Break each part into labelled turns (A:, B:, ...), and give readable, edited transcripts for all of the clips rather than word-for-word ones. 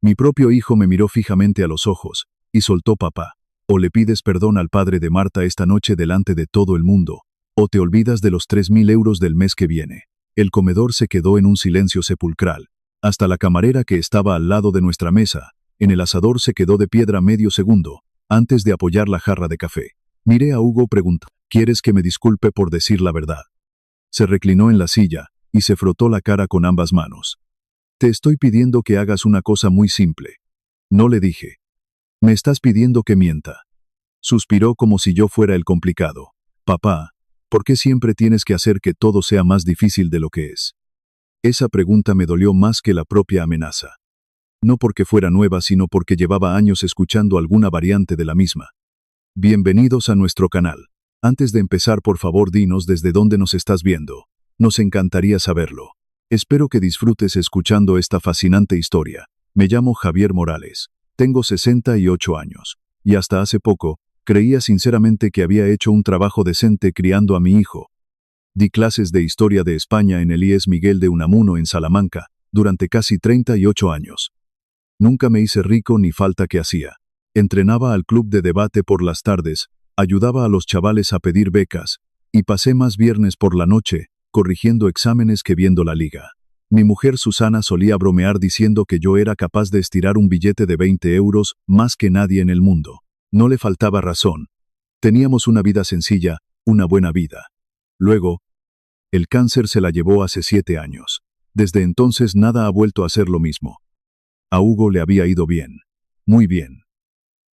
A: Mi propio hijo me miró fijamente a los ojos, y soltó: papá, o le pides perdón al padre de Marta esta noche delante de todo el mundo, o te olvidas de los 3.000 euros del mes que viene. El comedor se quedó en un silencio sepulcral. Hasta la camarera que estaba al lado de nuestra mesa, en el asador, se quedó de piedra medio segundo, antes de apoyar la jarra de café. Miré a Hugo preguntando: ¿quieres que me disculpe por decir la verdad? Se reclinó en la silla, y se frotó la cara con ambas manos. Te estoy pidiendo que hagas una cosa muy simple. No, le dije. Me estás pidiendo que mienta. Suspiró como si yo fuera el complicado. Papá, ¿por qué siempre tienes que hacer que todo sea más difícil de lo que es? Esa pregunta me dolió más que la propia amenaza. No porque fuera nueva, sino porque llevaba años escuchando alguna variante de la misma. Bienvenidos a nuestro canal. Antes de empezar, por favor, dinos desde dónde nos estás viendo. Nos encantaría saberlo. Espero que disfrutes escuchando esta fascinante historia. Me llamo Javier Morales. Tengo 68 años. Y hasta hace poco, creía sinceramente que había hecho un trabajo decente criando a mi hijo. Di clases de historia de España en el IES Miguel de Unamuno en Salamanca, durante casi 38 años. Nunca me hice rico ni falta que hacía. Entrenaba al club de debate por las tardes, ayudaba a los chavales a pedir becas, y pasé más viernes por la noche, corrigiendo exámenes que viendo la liga. Mi mujer Susana solía bromear diciendo que yo era capaz de estirar un billete de 20 euros más que nadie en el mundo. No le faltaba razón. Teníamos una vida sencilla, una buena vida. Luego, el cáncer se la llevó hace 7 años. Desde entonces nada ha vuelto a ser lo mismo. A Hugo le había ido bien. Muy bien.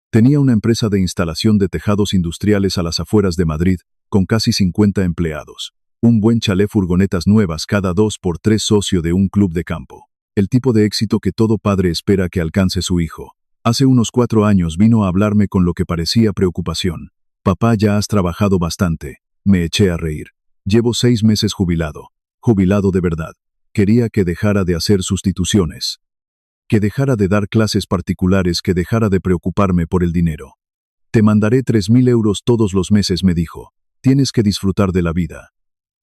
A: Tenía una empresa de instalación de tejados industriales a las afueras de Madrid, con casi 50 empleados. Un buen chalet, furgonetas nuevas cada 2x3, socio de un club de campo. El tipo de éxito que todo padre espera que alcance su hijo. Hace unos 4 años vino a hablarme con lo que parecía preocupación. Papá, ya has trabajado bastante. Me eché a reír. Llevo 6 meses jubilado. Jubilado de verdad. Quería que dejara de hacer sustituciones. Que dejara de dar clases particulares, que dejara de preocuparme por el dinero. Te mandaré 3.000 euros todos los meses, me dijo. Tienes que disfrutar de la vida.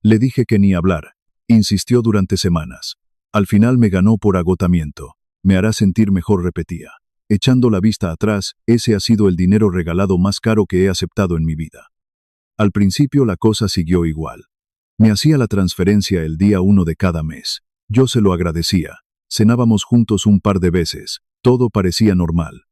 A: Le dije que ni hablar. Insistió durante semanas. Al final me ganó por agotamiento. Me hará sentir mejor, repetía. Echando la vista atrás, ese ha sido el dinero regalado más caro que he aceptado en mi vida. Al principio la cosa siguió igual. Me hacía la transferencia el día 1 de cada mes. Yo se lo agradecía. Cenábamos juntos un par de veces. Todo parecía normal.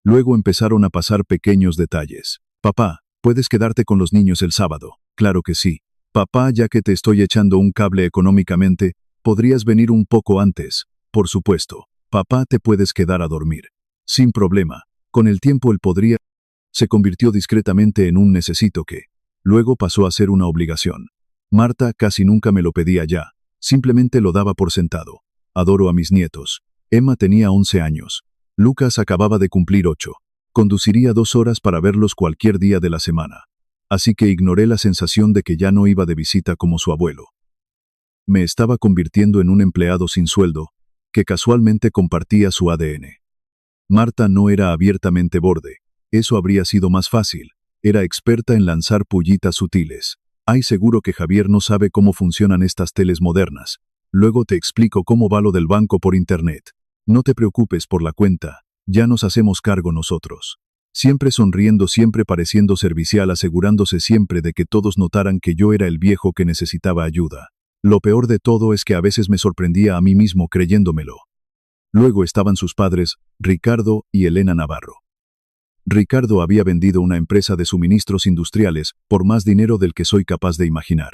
A: Luego empezaron a pasar pequeños detalles. Papá, ¿puedes quedarte con los niños el sábado? Claro que sí. Papá, ya que te estoy echando un cable económicamente, ¿podrías venir un poco antes? Por supuesto. Papá, ¿te puedes quedar a dormir? Sin problema. Con el tiempo el podría se convirtió discretamente en un necesito que luego pasó a ser una obligación. Marta casi nunca me lo pedía ya. Simplemente lo daba por sentado. Adoro a mis nietos. Emma tenía 11 años. Lucas acababa de cumplir 8. Conduciría 2 horas para verlos cualquier día de la semana. Así que ignoré la sensación de que ya no iba de visita como su abuelo. Me estaba convirtiendo en un empleado sin sueldo, que casualmente compartía su ADN. Marta no era abiertamente borde. Eso habría sido más fácil. Era experta en lanzar pullitas sutiles. Ay, seguro que Javier no sabe cómo funcionan estas teles modernas. Luego te explico cómo va lo del banco por internet. No te preocupes por la cuenta, ya nos hacemos cargo nosotros. Siempre sonriendo, siempre pareciendo servicial, asegurándose siempre de que todos notaran que yo era el viejo que necesitaba ayuda. Lo peor de todo es que a veces me sorprendía a mí mismo creyéndomelo. Luego estaban sus padres, Ricardo y Elena Navarro. Ricardo había vendido una empresa de suministros industriales por más dinero del que soy capaz de imaginar.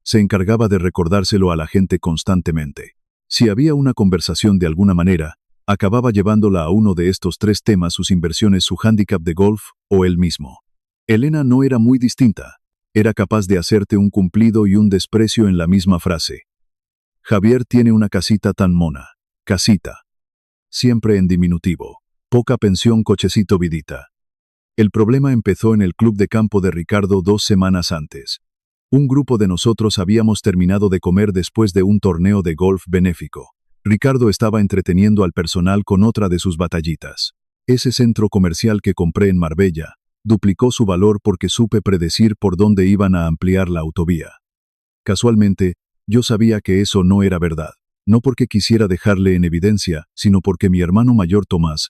A: Se encargaba de recordárselo a la gente constantemente. Si había una conversación de alguna manera, acababa llevándola a uno de estos 3 temas: sus inversiones, su hándicap de golf o él mismo. Elena no era muy distinta. Era capaz de hacerte un cumplido y un desprecio en la misma frase. Javier tiene una casita tan mona. Casita. Siempre en diminutivo. Poca pensión, cochecito, vidita. El problema empezó en el club de campo de Ricardo 2 semanas antes. Un grupo de nosotros habíamos terminado de comer después de un torneo de golf benéfico. Ricardo estaba entreteniendo al personal con otra de sus batallitas. Ese centro comercial que compré en Marbella duplicó su valor porque supe predecir por dónde iban a ampliar la autovía. Casualmente, yo sabía que eso no era verdad. No porque quisiera dejarle en evidencia, sino porque mi hermano mayor Tomás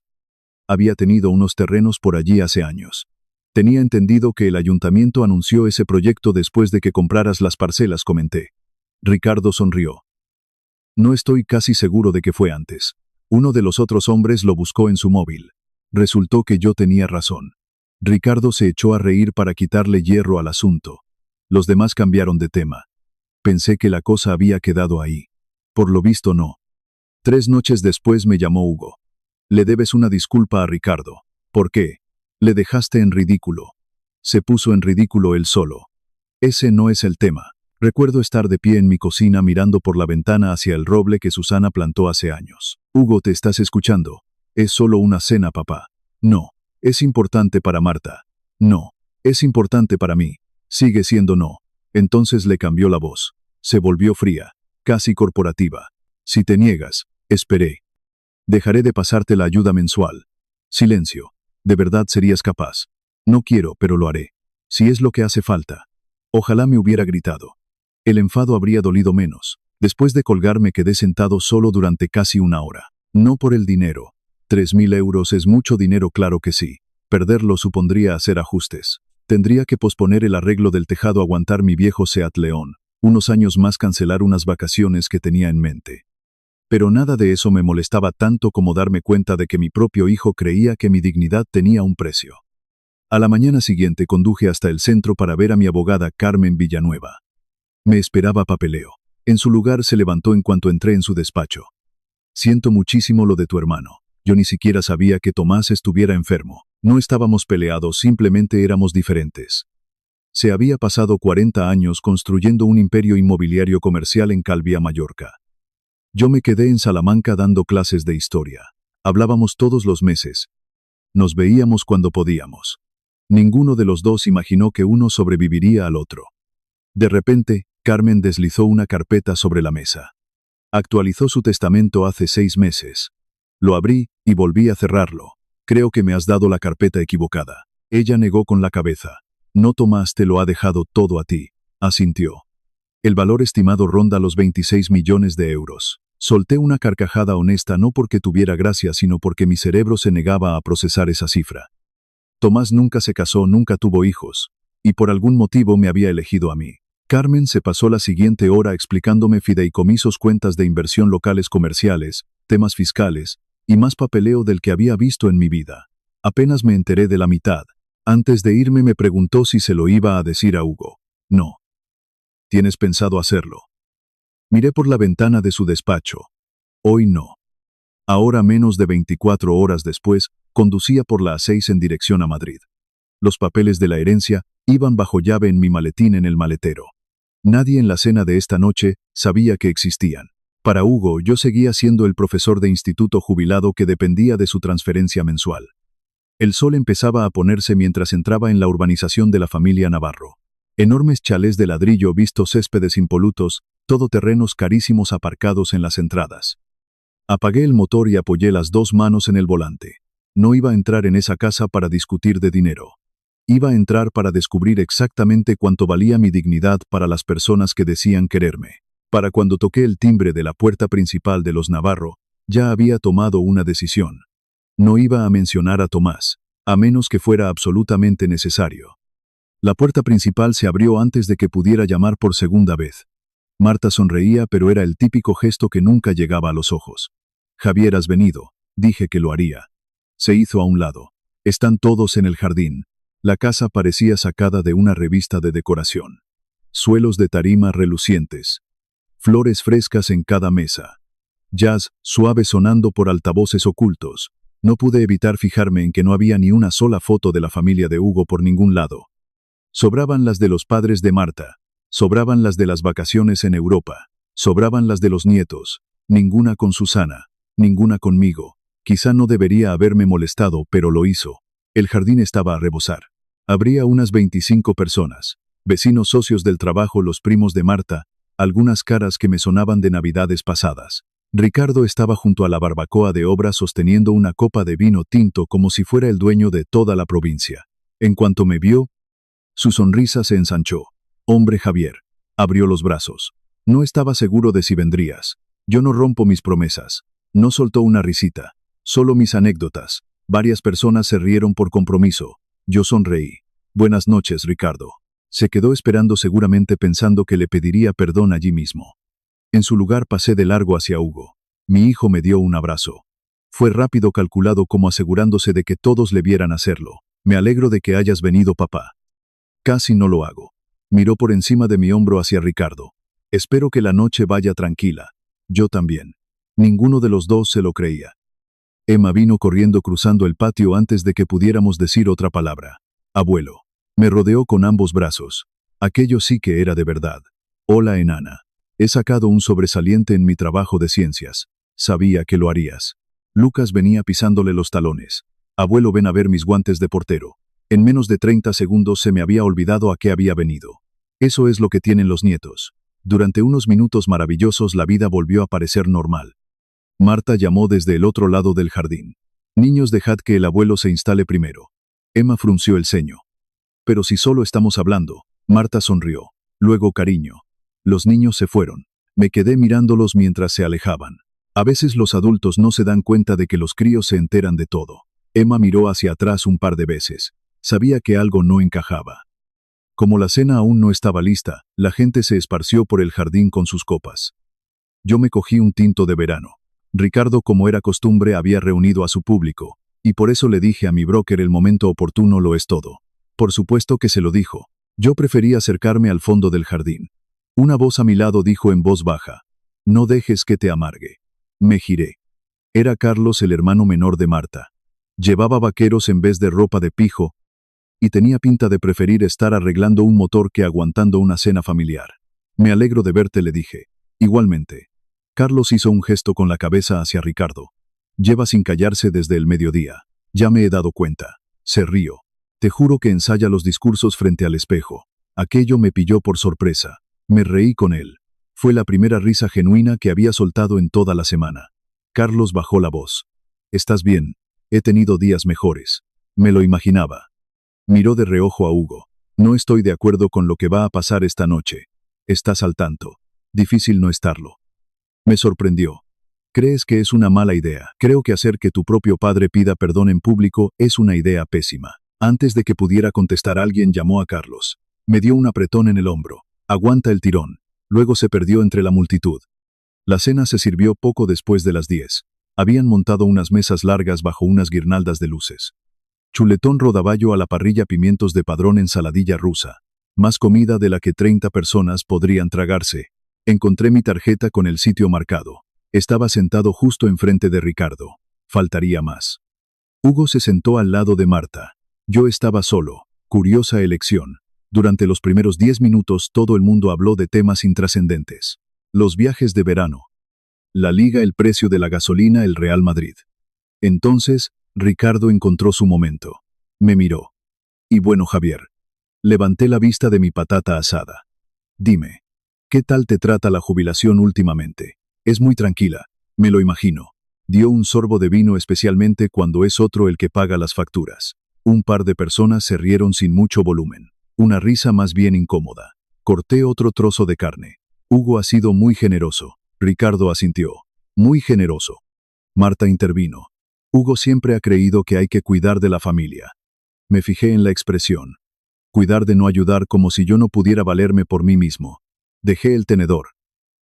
A: había tenido unos terrenos por allí hace años. Tenía entendido que el ayuntamiento anunció ese proyecto después de que compraras las parcelas, comenté. Ricardo sonrió. No estoy casi seguro de que fue antes. Uno de los otros hombres lo buscó en su móvil. Resultó que yo tenía razón. Ricardo se echó a reír para quitarle hierro al asunto. Los demás cambiaron de tema. Pensé que la cosa había quedado ahí. Por lo visto no. 3 noches después me llamó Hugo. Le debes una disculpa a Ricardo. ¿Por qué? Le dejaste en ridículo. Se puso en ridículo él solo. Ese no es el tema. Recuerdo estar de pie en mi cocina mirando por la ventana hacia el roble que Susana plantó hace años. Hugo, ¿te estás escuchando? Es solo una cena, papá. No. Es importante para Marta. No. Es importante para mí. Sigue siendo no. Entonces le cambió la voz. Se volvió fría, casi corporativa. Si te niegas, esperé. Dejaré de pasarte la ayuda mensual. Silencio. ¿De verdad serías capaz? No quiero, pero lo haré. Si es lo que hace falta. Ojalá me hubiera gritado. El enfado habría dolido menos. Después de colgar me quedé sentado solo durante casi una hora. No por el dinero. 3.000 euros es mucho dinero, claro que sí. Perderlo supondría hacer ajustes. Tendría que posponer el arreglo del tejado, aguantar mi viejo Seat León. Unos años más, cancelar unas vacaciones que tenía en mente. Pero nada de eso me molestaba tanto como darme cuenta de que mi propio hijo creía que mi dignidad tenía un precio. A la mañana siguiente conduje hasta el centro para ver a mi abogada Carmen Villanueva. Me esperaba papeleo. En su lugar se levantó en cuanto entré en su despacho. Siento muchísimo lo de tu hermano. Yo ni siquiera sabía que Tomás estuviera enfermo. No estábamos peleados, simplemente éramos diferentes. Se había pasado 40 años construyendo un imperio inmobiliario comercial en Calvia, Mallorca. Yo me quedé en Salamanca dando clases de historia. Hablábamos todos los meses. Nos veíamos cuando podíamos. Ninguno de los dos imaginó que uno sobreviviría al otro. De repente, Carmen deslizó una carpeta sobre la mesa. Actualizó su testamento hace 6 meses. Lo abrí y volví a cerrarlo. Creo que me has dado la carpeta equivocada. Ella negó con la cabeza. No, Tomás te lo ha dejado todo a ti. Asintió. El valor estimado ronda los 26 millones de euros. Solté una carcajada honesta, no porque tuviera gracia, sino porque mi cerebro se negaba a procesar esa cifra. Tomás nunca se casó, nunca tuvo hijos. Y por algún motivo me había elegido a mí. Carmen se pasó la siguiente hora explicándome fideicomisos, cuentas de inversión, locales comerciales, temas fiscales, y más papeleo del que había visto en mi vida. Apenas me enteré de la mitad. Antes de irme me preguntó si se lo iba a decir a Hugo. No. ¿Tienes pensado hacerlo? Miré por la ventana de su despacho. Hoy no. Ahora, menos de 24 horas después, conducía por la A6 en dirección a Madrid. Los papeles de la herencia iban bajo llave en mi maletín en el maletero. Nadie en la cena de esta noche sabía que existían. Para Hugo, yo seguía siendo el profesor de instituto jubilado que dependía de su transferencia mensual. El sol empezaba a ponerse mientras entraba en la urbanización de la familia Navarro. Enormes chalés de ladrillo, vistos céspedes impolutos, todoterrenos carísimos aparcados en las entradas. Apagué el motor y apoyé las 2 manos en el volante. No iba a entrar en esa casa para discutir de dinero. Iba a entrar para descubrir exactamente cuánto valía mi dignidad para las personas que decían quererme. Para cuando toqué el timbre de la puerta principal de los Navarro, ya había tomado una decisión. No iba a mencionar a Tomás, a menos que fuera absolutamente necesario. La puerta principal se abrió antes de que pudiera llamar por segunda vez. Marta sonreía, pero era el típico gesto que nunca llegaba a los ojos. Javier, has venido. Dije que lo haría. Se hizo a un lado. Están todos en el jardín. La casa parecía sacada de una revista de decoración. Suelos de tarima relucientes. Flores frescas en cada mesa. Jazz suave sonando por altavoces ocultos. No pude evitar fijarme en que no había ni una sola foto de la familia de Hugo por ningún lado. Sobraban las de los padres de Marta. Sobraban las de las vacaciones en Europa. Sobraban las de los nietos. Ninguna con Susana. Ninguna conmigo. Quizá no debería haberme molestado, pero lo hizo. El jardín estaba a rebosar. Habría unas 25 personas. Vecinos, socios del trabajo, los primos de Marta, algunas caras que me sonaban de navidades pasadas. Ricardo estaba junto a la barbacoa de obra sosteniendo una copa de vino tinto como si fuera el dueño de toda la provincia. En cuanto me vio, su sonrisa se ensanchó. Hombre, Javier. Abrió los brazos. No estaba seguro de si vendrías. Yo no rompo mis promesas. No soltó una risita. Solo mis anécdotas. Varias personas se rieron por compromiso. Yo sonreí. Buenas noches, Ricardo. Se quedó esperando seguramente pensando que le pediría perdón allí mismo. En su lugar pasé de largo hacia Hugo. Mi hijo me dio un abrazo. Fue rápido, calculado, como asegurándose de que todos le vieran hacerlo. Me alegro de que hayas venido, papá. Casi no lo hago. Miró por encima de mi hombro hacia Ricardo. Espero que la noche vaya tranquila. Yo también. Ninguno de los dos se lo creía. Emma vino corriendo cruzando el patio antes de que pudiéramos decir otra palabra. Abuelo. Me rodeó con ambos brazos. Aquello sí que era de verdad. Hola, enana. He sacado un sobresaliente en mi trabajo de ciencias. Sabía que lo harías. Lucas venía pisándole los talones. Abuelo, ven a ver mis guantes de portero. En menos de 30 segundos se me había olvidado a qué había venido. Eso es lo que tienen los nietos. Durante unos minutos maravillosos la vida volvió a parecer normal. Marta llamó desde el otro lado del jardín. Niños, dejad que el abuelo se instale primero. Emma frunció el ceño. Pero si solo estamos hablando. Marta sonrió. Luego, cariño. Los niños se fueron. Me quedé mirándolos mientras se alejaban. A veces los adultos no se dan cuenta de que los críos se enteran de todo. Emma miró hacia atrás un par de veces. Sabía que algo no encajaba. Como la cena aún no estaba lista, la gente se esparció por el jardín con sus copas. Yo me cogí un tinto de verano. Ricardo, como era costumbre, había reunido a su público, y por eso le dije a mi broker: el momento oportuno lo es todo. Por supuesto que se lo dijo. Yo preferí acercarme al fondo del jardín. Una voz a mi lado dijo en voz baja: no dejes que te amargue. Me giré. Era Carlos, el hermano menor de Marta. Llevaba vaqueros en vez de ropa de pijo, y tenía pinta de preferir estar arreglando un motor que aguantando una cena familiar. Me alegro de verte, le dije. Igualmente. Carlos hizo un gesto con la cabeza hacia Ricardo. Lleva sin callarse desde el mediodía. Ya me he dado cuenta. Se rió. Te juro que ensaya los discursos frente al espejo. Aquello me pilló por sorpresa. Me reí con él. Fue la primera risa genuina que había soltado en toda la semana. Carlos bajó la voz. ¿Estás bien? He tenido días mejores. Me lo imaginaba. Miró de reojo a Hugo. No estoy de acuerdo con lo que va a pasar esta noche. Estás al tanto. Difícil no estarlo. Me sorprendió. ¿Crees que es una mala idea? Creo que hacer que tu propio padre pida perdón en público es una idea pésima. Antes de que pudiera contestar, alguien llamó a Carlos. Me dio un apretón en el hombro. Aguanta el tirón. Luego se perdió entre la multitud. La cena se sirvió poco después de las 10. Habían montado unas mesas largas bajo unas guirnaldas de luces. Chuletón, rodaballo a la parrilla, pimientos de padrón, ensaladilla rusa. Más comida de la que 30 personas podrían tragarse. Encontré mi tarjeta con el sitio marcado. Estaba sentado justo enfrente de Ricardo. Faltaría más. Hugo se sentó al lado de Marta. Yo estaba solo. Curiosa elección. Durante los primeros 10 minutos todo el mundo habló de temas intrascendentes. Los viajes de verano. La liga, el precio de la gasolina, el Real Madrid. Entonces, Ricardo encontró su momento. Me miró. Y bueno, Javier. Levanté la vista de mi patata asada. Dime. ¿Qué tal te trata la jubilación últimamente? Es muy tranquila, me lo imagino. Dio un sorbo de vino, especialmente cuando es otro el que paga las facturas. Un par de personas se rieron sin mucho volumen. Una risa más bien incómoda. Corté otro trozo de carne. Hugo ha sido muy generoso. Ricardo asintió. Muy generoso. Marta intervino. Hugo siempre ha creído que hay que cuidar de la familia. Me fijé en la expresión. Cuidar de no ayudar, como si yo no pudiera valerme por mí mismo. Dejé el tenedor.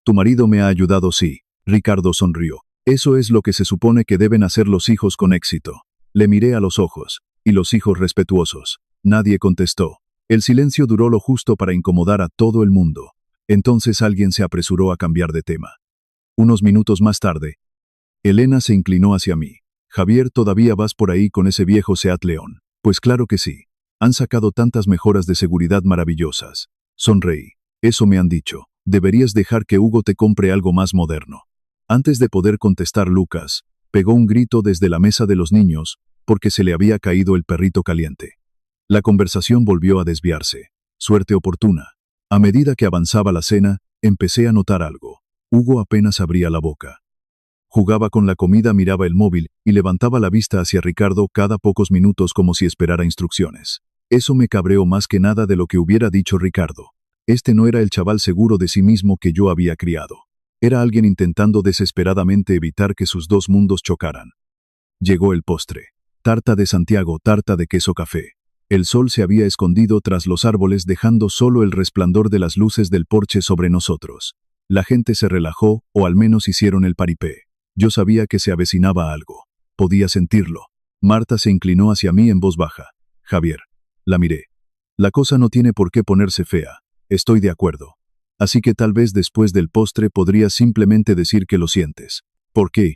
A: Tu marido me ha ayudado, sí. Ricardo sonrió. Eso es lo que se supone que deben hacer los hijos con éxito. Le miré a los ojos. Y los hijos respetuosos. Nadie contestó. El silencio duró lo justo para incomodar a todo el mundo. Entonces alguien se apresuró a cambiar de tema. Unos minutos más tarde, Elena se inclinó hacia mí. Javier, ¿todavía vas por ahí con ese viejo Seat León? Pues claro que sí. Han sacado tantas mejoras de seguridad maravillosas. Sonreí. Eso me han dicho. Deberías dejar que Hugo te compre algo más moderno. Antes de poder contestar, Lucas pegó un grito desde la mesa de los niños, porque se le había caído el perrito caliente. La conversación volvió a desviarse. Suerte oportuna. A medida que avanzaba la cena, empecé a notar algo. Hugo apenas abría la boca. Jugaba con la comida, miraba el móvil y levantaba la vista hacia Ricardo cada pocos minutos como si esperara instrucciones. Eso me cabreó más que nada de lo que hubiera dicho Ricardo. Este no era el chaval seguro de sí mismo que yo había criado. Era alguien intentando desesperadamente evitar que sus dos mundos chocaran. Llegó el postre. Tarta de Santiago, tarta de queso café. El sol se había escondido tras los árboles dejando solo el resplandor de las luces del porche sobre nosotros. La gente se relajó, o al menos hicieron el paripé. Yo sabía que se avecinaba algo. Podía sentirlo. Marta se inclinó hacia mí en voz baja. Javier. La miré. La cosa no tiene por qué ponerse fea. Estoy de acuerdo. Así que tal vez después del postre podrías simplemente decir que lo sientes. ¿Por qué?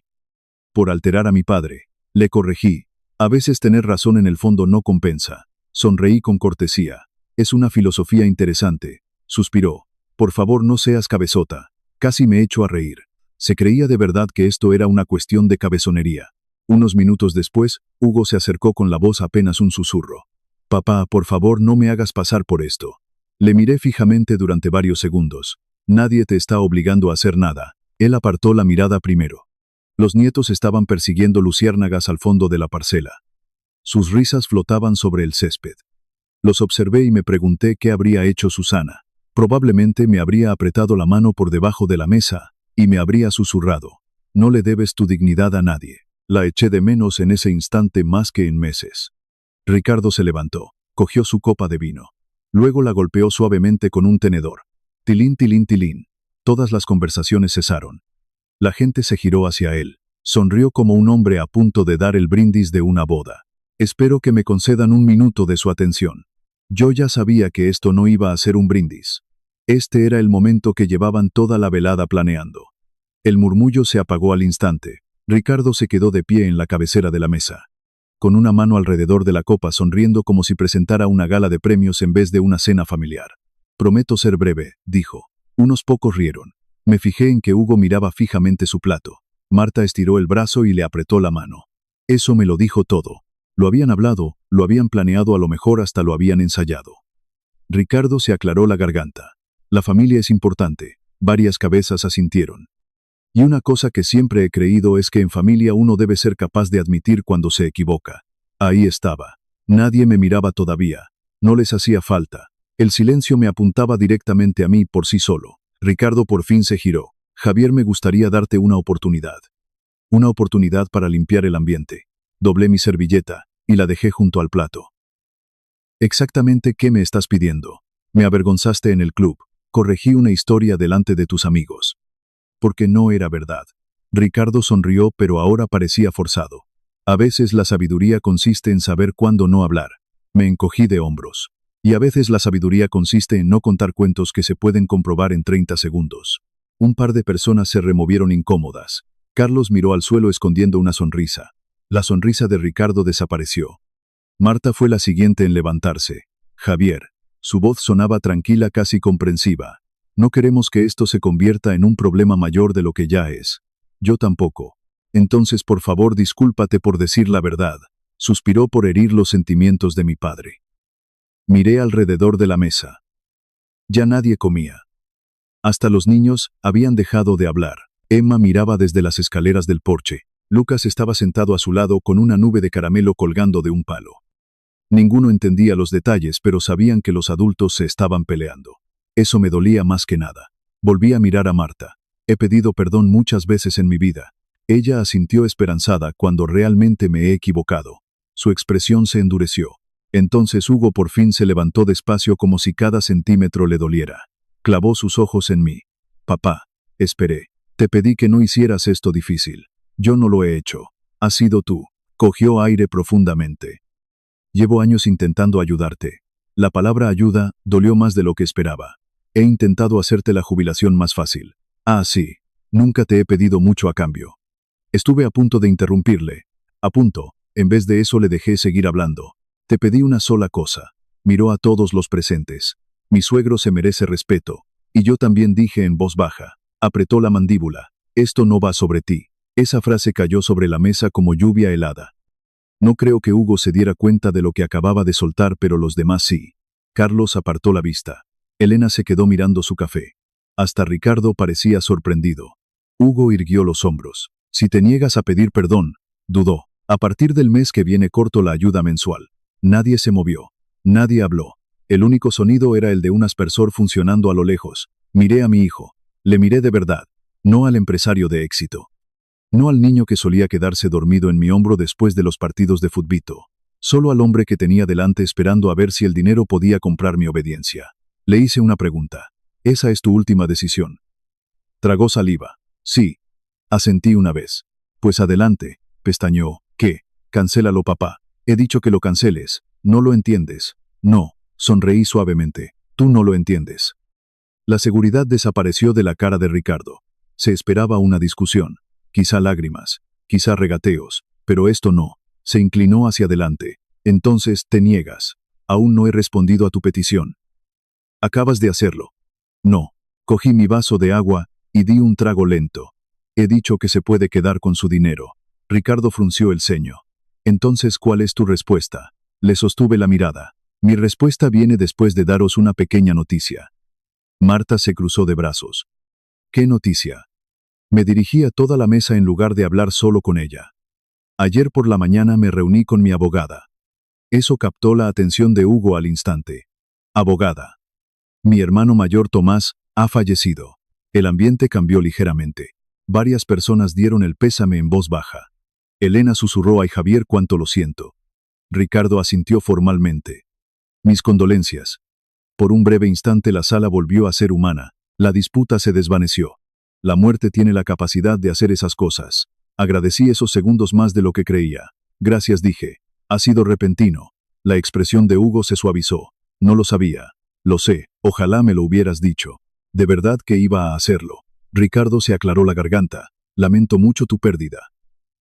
A: Por alterar a mi padre. Le corregí. A veces tener razón en el fondo no compensa. Sonreí con cortesía. Es una filosofía interesante. Suspiró. Por favor, no seas cabezota. Casi me echo a reír. Se creía de verdad que esto era una cuestión de cabezonería. Unos minutos después, Hugo se acercó con la voz apenas un susurro. Papá, por favor, no me hagas pasar por esto. Le miré fijamente durante varios segundos. Nadie te está obligando a hacer nada. Él apartó la mirada primero. Los nietos estaban persiguiendo luciérnagas al fondo de la parcela. Sus risas flotaban sobre el césped. Los observé y me pregunté qué habría hecho Susana. Probablemente me habría apretado la mano por debajo de la mesa y me habría susurrado. No le debes tu dignidad a nadie. La eché de menos en ese instante más que en meses. Ricardo se levantó, cogió su copa de vino. Luego la golpeó suavemente con un tenedor. Tilín, tilín, tilín. Todas las conversaciones cesaron. La gente se giró hacia él. Sonrió como un hombre a punto de dar el brindis de una boda. Espero que me concedan un minuto de su atención. Yo ya sabía que esto no iba a ser un brindis. Este era el momento que llevaban toda la velada planeando. El murmullo se apagó al instante. Ricardo se quedó de pie en la cabecera de la mesa, con una mano alrededor de la copa sonriendo como si presentara una gala de premios en vez de una cena familiar. Prometo ser breve, dijo. Unos pocos rieron. Me fijé en que Hugo miraba fijamente su plato. Marta estiró el brazo y le apretó la mano. Eso me lo dijo todo. Lo habían hablado, lo habían planeado, a lo mejor hasta lo habían ensayado. Ricardo se aclaró la garganta. La familia es importante. Varias cabezas asintieron. Y una cosa que siempre he creído es que en familia uno debe ser capaz de admitir cuando se equivoca. Ahí estaba. Nadie me miraba todavía. No les hacía falta. El silencio me apuntaba directamente a mí por sí solo. Ricardo por fin se giró. Javier, me gustaría darte una oportunidad. Una oportunidad para limpiar el ambiente. Doblé mi servilleta y la dejé junto al plato. Exactamente qué me estás pidiendo. Me avergonzaste en el club. Corregí una historia delante de tus amigos. Porque no era verdad. Ricardo sonrió, pero ahora parecía forzado. A veces la sabiduría consiste en saber cuándo no hablar. Me encogí de hombros. Y a veces la sabiduría consiste en no contar cuentos que se pueden comprobar en 30 segundos. Un par de personas se removieron incómodas. Carlos miró al suelo escondiendo una sonrisa. La sonrisa de Ricardo desapareció. Marta fue la siguiente en levantarse. Javier. Su voz sonaba tranquila, casi comprensiva. No queremos que esto se convierta en un problema mayor de lo que ya es. Yo tampoco. Entonces, por favor, discúlpate por decir la verdad. Suspiró por herir los sentimientos de mi padre. Miré alrededor de la mesa. Ya nadie comía. Hasta los niños habían dejado de hablar. Emma miraba desde las escaleras del porche. Lucas estaba sentado a su lado con una nube de caramelo colgando de un palo. Ninguno entendía los detalles, pero sabían que los adultos se estaban peleando. Eso me dolía más que nada. Volví a mirar a Marta. He pedido perdón muchas veces en mi vida. Ella asintió esperanzada cuando realmente me he equivocado. Su expresión se endureció. Entonces Hugo por fin se levantó despacio como si cada centímetro le doliera. Clavó sus ojos en mí. Papá, esperé. Te pedí que no hicieras esto difícil. Yo no lo he hecho. Has sido tú. Cogió aire profundamente. Llevo años intentando ayudarte. La palabra ayuda dolió más de lo que esperaba. He intentado hacerte la jubilación más fácil. Ah, sí. Nunca te he pedido mucho a cambio. Estuve a punto de interrumpirle. A punto. En vez de eso le dejé seguir hablando. Te pedí una sola cosa. Miró a todos los presentes. Mi suegro se merece respeto. Y yo también, dije en voz baja. Apretó la mandíbula. Esto no va sobre ti. Esa frase cayó sobre la mesa como lluvia helada. No creo que Hugo se diera cuenta de lo que acababa de soltar, pero los demás sí. Carlos apartó la vista. Elena se quedó mirando su café. Hasta Ricardo parecía sorprendido. Hugo irguió los hombros. Si te niegas a pedir perdón, dudó. A partir del mes que viene corto la ayuda mensual. Nadie se movió. Nadie habló. El único sonido era el de un aspersor funcionando a lo lejos. Miré a mi hijo. Le miré de verdad. No al empresario de éxito. No al niño que solía quedarse dormido en mi hombro después de los partidos de futbito. Solo al hombre que tenía delante esperando a ver si el dinero podía comprar mi obediencia. Le hice una pregunta. ¿Esa es tu última decisión? Tragó saliva. Sí. Asentí una vez. Pues adelante, pestañeó. ¿Qué? Cancélalo, papá. He dicho que lo canceles. ¿No lo entiendes? No. Sonreí suavemente. Tú no lo entiendes. La seguridad desapareció de la cara de Ricardo. Se esperaba una discusión. Quizá lágrimas. Quizá regateos. Pero esto no. Se inclinó hacia adelante. Entonces, te niegas. Aún no he respondido a tu petición. Acabas de hacerlo. No. Cogí mi vaso de agua y di un trago lento. He dicho que se puede quedar con su dinero. Ricardo frunció el ceño. Entonces, ¿cuál es tu respuesta? Le sostuve la mirada. Mi respuesta viene después de daros una pequeña noticia. Marta se cruzó de brazos. ¿Qué noticia? Me dirigí a toda la mesa en lugar de hablar solo con ella. Ayer por la mañana me reuní con mi abogada. Eso captó la atención de Hugo al instante. Abogada. Mi hermano mayor Tomás ha fallecido. El ambiente cambió ligeramente. Varias personas dieron el pésame en voz baja. Elena susurró a Javier cuánto lo siento. Ricardo asintió formalmente. Mis condolencias. Por un breve instante la sala volvió a ser humana. La disputa se desvaneció. La muerte tiene la capacidad de hacer esas cosas. Agradecí esos segundos más de lo que creía. Gracias, dije. Ha sido repentino. La expresión de Hugo se suavizó. No lo sabía. Lo sé, ojalá me lo hubieras dicho. De verdad que iba a hacerlo. Ricardo se aclaró la garganta. Lamento mucho tu pérdida.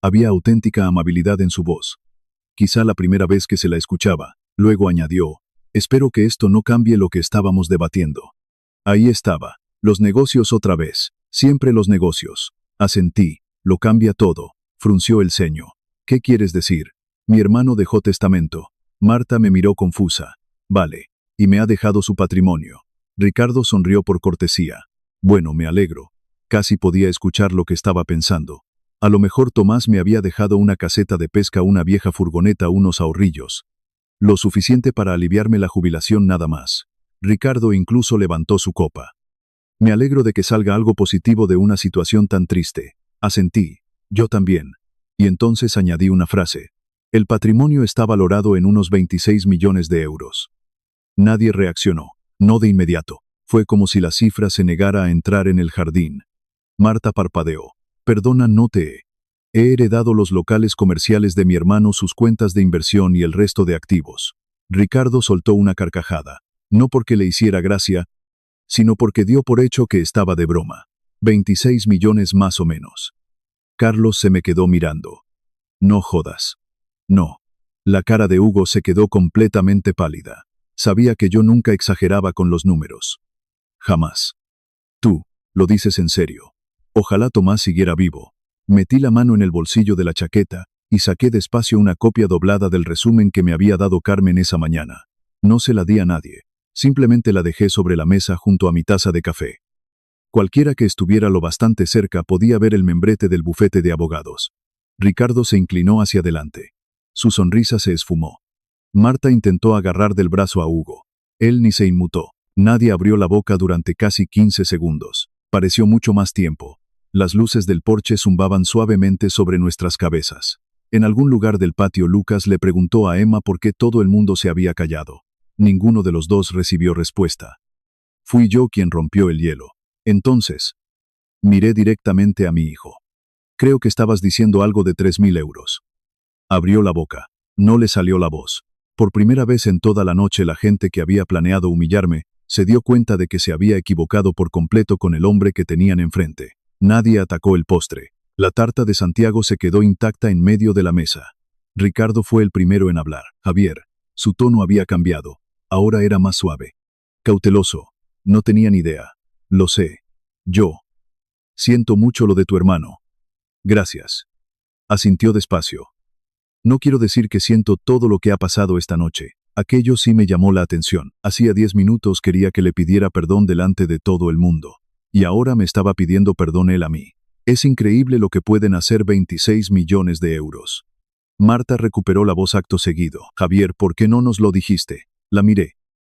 A: Había auténtica amabilidad en su voz. Quizá la primera vez que se la escuchaba. Luego añadió, espero que esto no cambie lo que estábamos debatiendo. Ahí estaba. Los negocios otra vez. Siempre los negocios. Asentí. Lo cambia todo. Frunció el ceño. ¿Qué quieres decir? Mi hermano dejó testamento. Marta me miró confusa. Vale. Y me ha dejado su patrimonio. Ricardo sonrió por cortesía. Bueno, me alegro. Casi podía escuchar lo que estaba pensando. A lo mejor Tomás me había dejado una caseta de pesca, una vieja furgoneta, unos ahorrillos. Lo suficiente para aliviarme la jubilación nada más. Ricardo incluso levantó su copa. Me alegro de que salga algo positivo de una situación tan triste. Asentí. Yo también. Y entonces añadí una frase. El patrimonio está valorado en unos 26 millones de euros. Nadie reaccionó. No de inmediato. Fue como si la cifra se negara a entrar en el jardín. Marta parpadeó. Perdona, no te he heredado los locales comerciales de mi hermano, sus cuentas de inversión y el resto de activos. Ricardo soltó una carcajada. No porque le hiciera gracia, sino porque dio por hecho que estaba de broma. 26 millones más o menos. Carlos se me quedó mirando. No jodas. No. La cara de Hugo se quedó completamente pálida. Sabía que yo nunca exageraba con los números. Jamás. Tú, lo dices en serio. Ojalá Tomás siguiera vivo. Metí la mano en el bolsillo de la chaqueta y saqué despacio una copia doblada del resumen que me había dado Carmen esa mañana. No se la di a nadie. Simplemente la dejé sobre la mesa junto a mi taza de café. Cualquiera que estuviera lo bastante cerca podía ver el membrete del bufete de abogados. Ricardo se inclinó hacia adelante. Su sonrisa se esfumó. Marta intentó agarrar del brazo a Hugo. Él ni se inmutó. Nadie abrió la boca durante casi 15 segundos. Pareció mucho más tiempo. Las luces del porche zumbaban suavemente sobre nuestras cabezas. En algún lugar del patio Lucas le preguntó a Emma por qué todo el mundo se había callado. Ninguno de los dos recibió respuesta. Fui yo quien rompió el hielo. Entonces, miré directamente a mi hijo. Creo que estabas diciendo algo de 3.000 euros. Abrió la boca. No le salió la voz. Por primera vez en toda la noche la gente que había planeado humillarme se dio cuenta de que se había equivocado por completo con el hombre que tenían enfrente. Nadie atacó el postre. La tarta de Santiago se quedó intacta en medio de la mesa. Ricardo fue el primero en hablar. Javier. Su tono había cambiado. Ahora era más suave. Cauteloso. No tenía ni idea. Lo sé. Yo. Siento mucho lo de tu hermano. Gracias. Asintió despacio. No quiero decir que siento todo lo que ha pasado esta noche. Aquello sí me llamó la atención. Hacía 10 minutos quería que le pidiera perdón delante de todo el mundo. Y ahora me estaba pidiendo perdón él a mí. Es increíble lo que pueden hacer 26 millones de euros. Marta recuperó la voz acto seguido. Javier, ¿por qué no nos lo dijiste? La miré.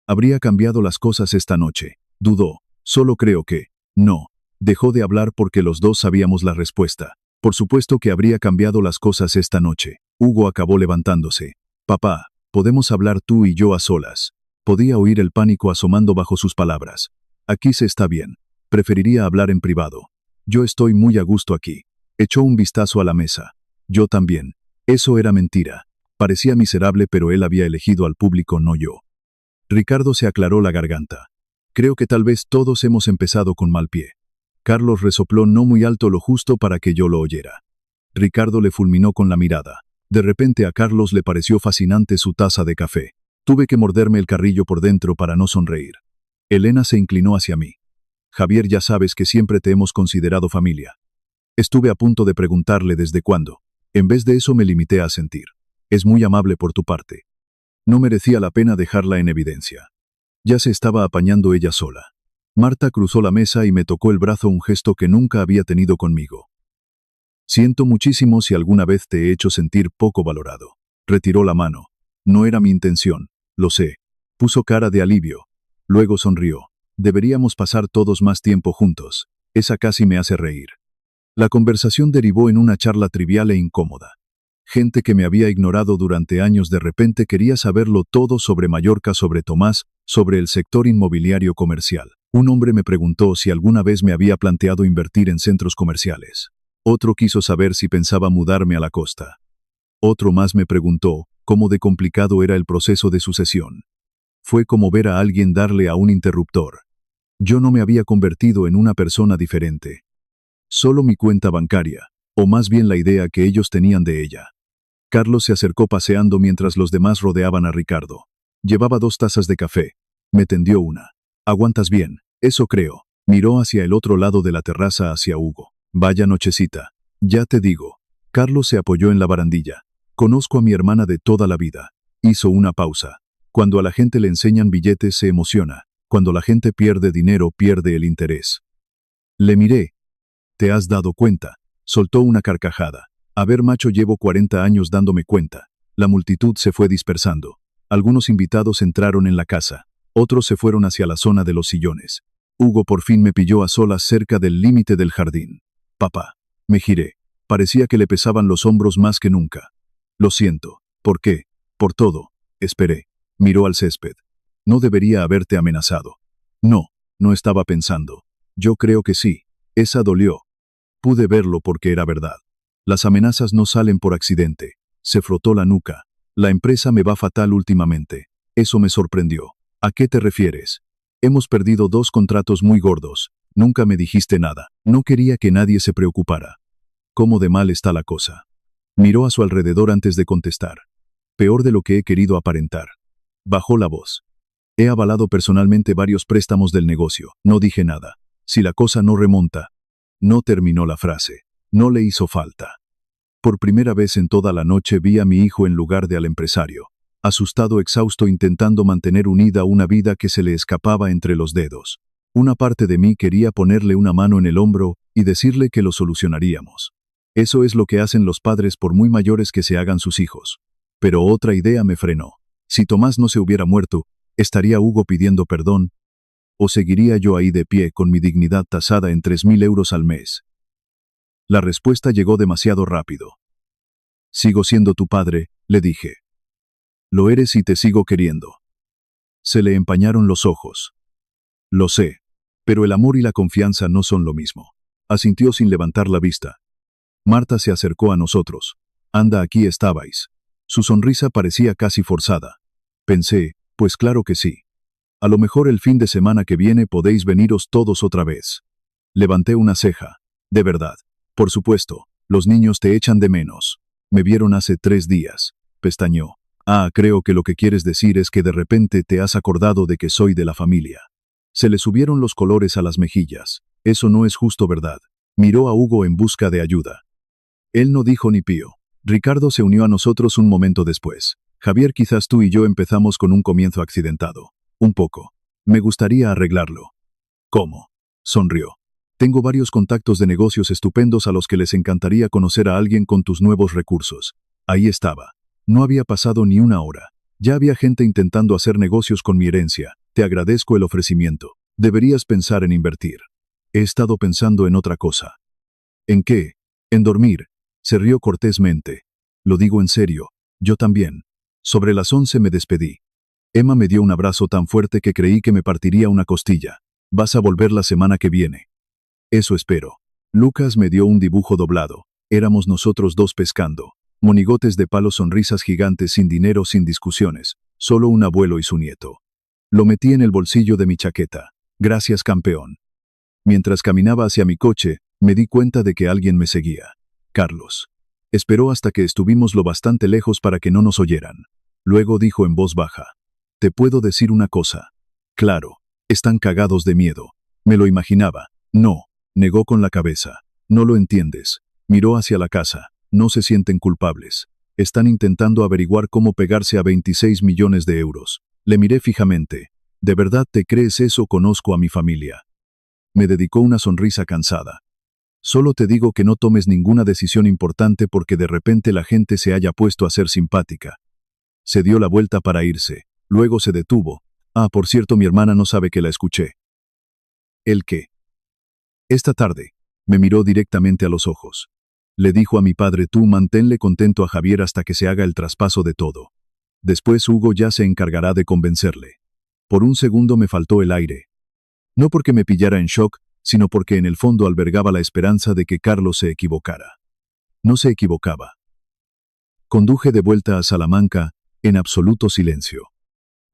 A: Habría cambiado las cosas esta noche. Dudó. Solo creo que... No. Dejó de hablar porque los dos sabíamos la respuesta. Por supuesto que habría cambiado las cosas esta noche. Hugo acabó levantándose. Papá, podemos hablar tú y yo a solas. Podía oír el pánico asomando bajo sus palabras. Aquí se está bien. Preferiría hablar en privado. Yo estoy muy a gusto aquí. Echó un vistazo a la mesa. Yo también. Eso era mentira. Parecía miserable, pero él había elegido al público, no yo. Ricardo se aclaró la garganta. Creo que tal vez todos hemos empezado con mal pie. Carlos resopló no muy alto, lo justo para que yo lo oyera. Ricardo le fulminó con la mirada. De repente a Carlos le pareció fascinante su taza de café. Tuve que morderme el carrillo por dentro para no sonreír. Elena se inclinó hacia mí. Javier, ya sabes que siempre te hemos considerado familia. Estuve a punto de preguntarle desde cuándo. En vez de eso me limité a sentir. Es muy amable por tu parte. No merecía la pena dejarla en evidencia. Ya se estaba apañando ella sola. Marta cruzó la mesa y me tocó el brazo, un gesto que nunca había tenido conmigo. Siento muchísimo si alguna vez te he hecho sentir poco valorado. Retiró la mano. No era mi intención, lo sé. Puso cara de alivio. Luego sonrió. Deberíamos pasar todos más tiempo juntos. Esa casi me hace reír. La conversación derivó en una charla trivial e incómoda. Gente que me había ignorado durante años de repente quería saberlo todo sobre Mallorca, sobre Tomás, sobre el sector inmobiliario comercial. Un hombre me preguntó si alguna vez me había planteado invertir en centros comerciales. Otro quiso saber si pensaba mudarme a la costa. Otro más me preguntó cómo de complicado era el proceso de sucesión. Fue como ver a alguien darle a un interruptor. Yo no me había convertido en una persona diferente. Solo mi cuenta bancaria, o más bien la idea que ellos tenían de ella. Carlos se acercó paseando mientras los demás rodeaban a Ricardo. Llevaba 2 tazas de café. Me tendió una. Aguantas bien, eso creo. Miró hacia el otro lado de la terraza, hacia Hugo. Vaya nochecita. Ya te digo. Carlos se apoyó en la barandilla. Conozco a mi hermana de toda la vida. Hizo una pausa. Cuando a la gente le enseñan billetes se emociona. Cuando la gente pierde dinero pierde el interés. Le miré. ¿Te has dado cuenta? Soltó una carcajada. A ver, macho, llevo 40 años dándome cuenta. La multitud se fue dispersando. Algunos invitados entraron en la casa. Otros se fueron hacia la zona de los sillones. Hugo por fin me pilló a solas cerca del límite del jardín. Papá. Me giré. Parecía que le pesaban los hombros más que nunca. Lo siento. ¿Por qué? Por todo. Esperé. Miró al césped. No debería haberte amenazado. No, no estaba pensando. Yo creo que sí. Esa dolió. Pude verlo porque era verdad. Las amenazas no salen por accidente. Se frotó la nuca. La empresa me va fatal últimamente. Eso me sorprendió. ¿A qué te refieres? Hemos perdido 2 contratos muy gordos. Nunca me dijiste nada. No quería que nadie se preocupara. ¿Cómo de mal está la cosa? Miró a su alrededor antes de contestar. Peor de lo que he querido aparentar. Bajó la voz. He avalado personalmente varios préstamos del negocio. No dije nada. Si la cosa no remonta. No terminó la frase. No le hizo falta. Por primera vez en toda la noche vi a mi hijo en lugar de al empresario. Asustado, exhausto, intentando mantener unida una vida que se le escapaba entre los dedos. Una parte de mí quería ponerle una mano en el hombro y decirle que lo solucionaríamos. Eso es lo que hacen los padres por muy mayores que se hagan sus hijos. Pero otra idea me frenó. Si Tomás no se hubiera muerto, ¿estaría Hugo pidiendo perdón? ¿O seguiría yo ahí de pie con mi dignidad tasada en 3.000 euros al mes? La respuesta llegó demasiado rápido. Sigo siendo tu padre, le dije. Lo eres y te sigo queriendo. Se le empañaron los ojos. Lo sé, pero el amor y la confianza no son lo mismo. Asintió sin levantar la vista. Marta se acercó a nosotros. Anda, aquí estabais. Su sonrisa parecía casi forzada. Pensé, pues claro que sí. A lo mejor el fin de semana que viene podéis veniros todos otra vez. Levanté una ceja. De verdad. Por supuesto, los niños te echan de menos. Me vieron hace 3 días. Pestañeó. Ah, creo que lo que quieres decir es que de repente te has acordado de que soy de la familia. Se le subieron los colores a las mejillas. Eso no es justo, ¿verdad? Miró a Hugo en busca de ayuda. Él no dijo ni pío. Ricardo se unió a nosotros un momento después. Javier, quizás tú y yo empezamos con un comienzo accidentado. Un poco. Me gustaría arreglarlo. ¿Cómo? Sonrió. Tengo varios contactos de negocios estupendos a los que les encantaría conocer a alguien con tus nuevos recursos. Ahí estaba. No había pasado ni una hora. Ya había gente intentando hacer negocios con mi herencia. Te agradezco el ofrecimiento. Deberías pensar en invertir. He estado pensando en otra cosa. ¿En qué? En dormir. Se rió cortésmente. Lo digo en serio. Yo también. Sobre las 11 me despedí. Emma me dio un abrazo tan fuerte que creí que me partiría una costilla. Vas a volver la semana que viene. Eso espero. Lucas me dio un dibujo doblado. Éramos nosotros dos pescando. Monigotes de palo, sonrisas gigantes, sin dinero, sin discusiones. Solo un abuelo y su nieto. Lo metí en el bolsillo de mi chaqueta. Gracias, campeón. Mientras caminaba hacia mi coche, me di cuenta de que alguien me seguía. Carlos. Esperó hasta que estuvimos lo bastante lejos para que no nos oyeran. Luego dijo en voz baja. ¿Te puedo decir una cosa? Claro. Están cagados de miedo. Me lo imaginaba. No. Negó con la cabeza. No lo entiendes. Miró hacia la casa. No se sienten culpables. Están intentando averiguar cómo pegarse a 26 millones de euros. Le miré fijamente. ¿De verdad te crees eso? Conozco a mi familia. Me dedicó una sonrisa cansada. Solo te digo que no tomes ninguna decisión importante porque de repente la gente se haya puesto a ser simpática. Se dio la vuelta para irse. Luego se detuvo. Ah, por cierto, mi hermana no sabe que la escuché. ¿El qué? Esta tarde. Me miró directamente a los ojos. Le dijo a mi padre: tú manténle contento a Javier hasta que se haga el traspaso de todo. Después Hugo ya se encargará de convencerle. Por un segundo me faltó el aire. No porque me pillara en shock, sino porque en el fondo albergaba la esperanza de que Carlos se equivocara. No se equivocaba. Conduje de vuelta a Salamanca, en absoluto silencio.